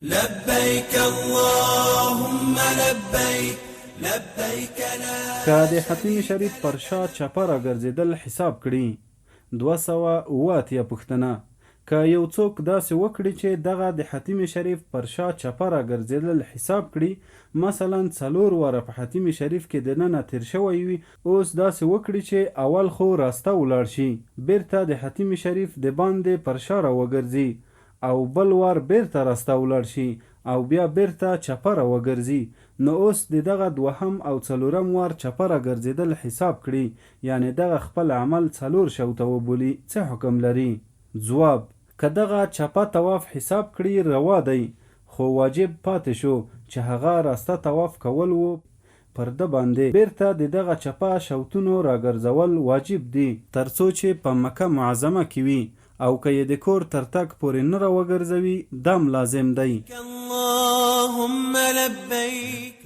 لبيك اللهم لبيك لبيك لا که د حتیم شریف پر شا چپه راګرځېدل حساب کړي 208 پوښتنه که یو څوک داسې وکړي چې دغه د حتیم شریف پر شا چپه راګرځېدل حساب کړي، مثلا 4 واره په حتیم شریف کې دننه تیر شوی وي، اوس داسې وکړي چې اول خو راسته ولاړ شي، بیرته د حتیم شریف د باندې پر شا راوګرځي او بل وار بیرته راسته ولاړ شي او بیا بیرته چپه راوګرځي، نو اوس دغه دوهم او څلورم وار چپه راګرځېدل حساب کړي، یعنی دغه خپل عمل 4 شوته وبولي. څه حکم لري؟ ځواب: که دغه چپه طواف حساب کړي روا دی، خو واجب پاتې شو چې هغه راسته طواف کول و، پر ده باندې بیرته دغه چپه شوتونو راګرځول واجب دي ترڅو چې په مکه معظمه کې وي، او که یې د کور تر تګ پورې نه راوګرځوي دام لازم دی. اللهم لبيك